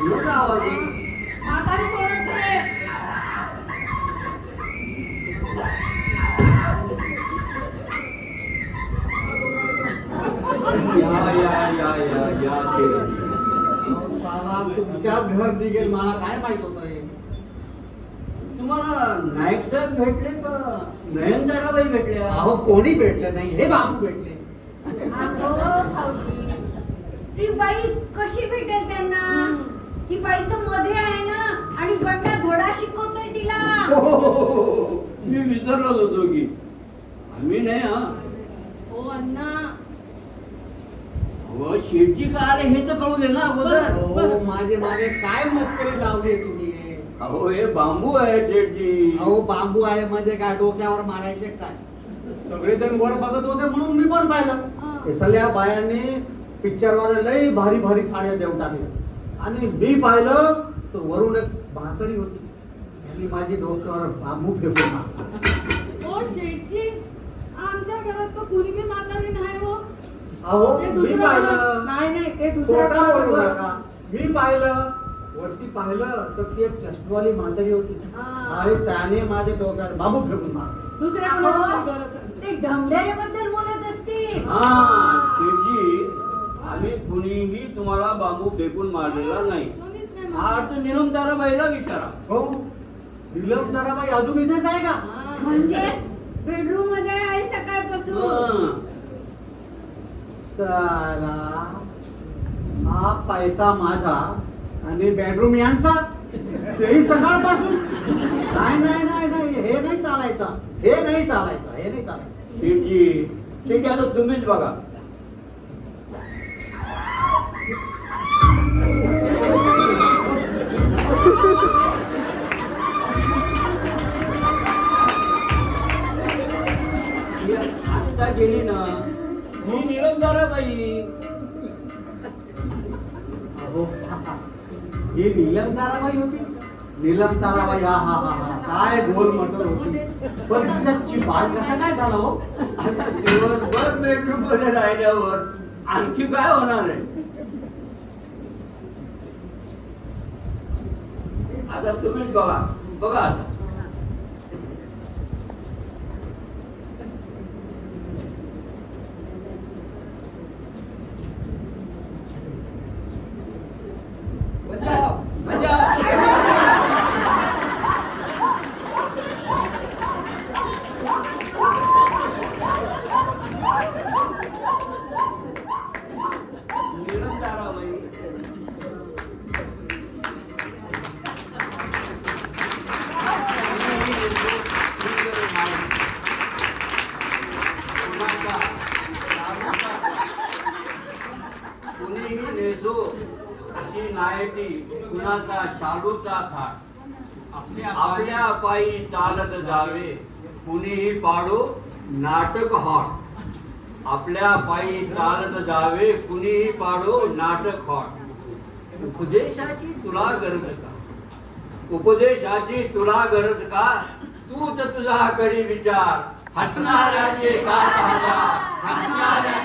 कुणाचा आवाज आहे? म्हातारी ओरडते. या शेठजी. साला तुमच्याच घर निघेल मला काय माहित होत. तुम्हाला नाईक साहेब भेटले का नयनताराबाई भेटल्या? अहो कोणी भेटलं नाही, हे बाबू भेटले. अगं भाऊजी, ती बाई कशी भेटेल त्यांना? ती बाई तर मध्ये आहे ना आणि बंडा धडा शिकवतोय तिला. मी विसरलोच होतो की आम्ही नाही. हा ओ अण्णा, अहो शेठजी का आले हे तर कळू दे ना अगोदर. अहो माझे मागे काय मस्करी लावली तुम्ही. अहो हे बांबू आहे शेठजी. अहो बांबू आहे म्हणजे काय डोक्यावर मारायचे काय? सगळेजण वर बघत होते म्हणून मी पण पाहिलं. इथल्या बायांनी पिक्चरवाले लई भारी भारी साड्या देऊन टाकल्या आणि मी पाहिलं तर वरून एक म्हातारी होती आणि माझी डोक्यावर बांबू फेकून मारला. ओ शेठजी, आमच्या घरात तर कुणी बी म्हातारी नाही हो. अहो ते मी दुसरं पाहिलं. नाही नाही, ते दुसऱ्या खोटा बोलू कोणाचं नका. मी पाहिलं वरती पाहिलं तर ती एक चष्मावाली म्हातारी होती आणि त्याने माझ्या डोक्यावर बांबू फेकून मारला. दुसऱ्या कोणाचं बोल असेल. ते ढमढेऱ्याबद्दल बोलत असतील. हा शेठजी, आम्ही कुणीही तुम्हाला बांबू फेकून मारलेला नाही. कोणीच नाही हा मारलं. अर्थ नीलमताराबाईला विचारा. हो निलमताराबाई अजून इथेच आहे का? म्हणजे बेडरूम मध्ये आहे सकाळपासून. हं. साला हा पैसा माझा आणि बेडरूम यांचा, तेही सकाळपासून. नाही नाही नाही नाही, हे नाही चालायचं, हे नाही चालायचं, हे नाही चालायचं. शेठजी, शेठजी आता तुम्हीच बघा. आता गेली ना ही निरंताराबाई. अहो ही नीलमताराबाई होती. नीलमताराबाई हा हा हा हा काय गोल मटोल होती. पण त्याची बाळ कसा काय झाला हो? आता दिवसभर बेडरूम मध्ये राहिल्यावर आणखी काय होणार आहे? आता तुम्हीच बघा बघा आता. बचाव, बचाव. निरंताराबाई. कुणीही नेसो अशी नायटी, कुणाचा शालूचा थाट, आपल्या पायी चालत जावे, कुणीही पाडो नाटक हॉट. आपल्या पायी चालत जावे, कुणीही पाडो नाटक हॉट. उपदेशाची तुला गरज का? उपदेशाची तुला गरज का? तूच तुझा करी विचार. हसणाऱ्याचे का हजार, हसणाऱ्याचे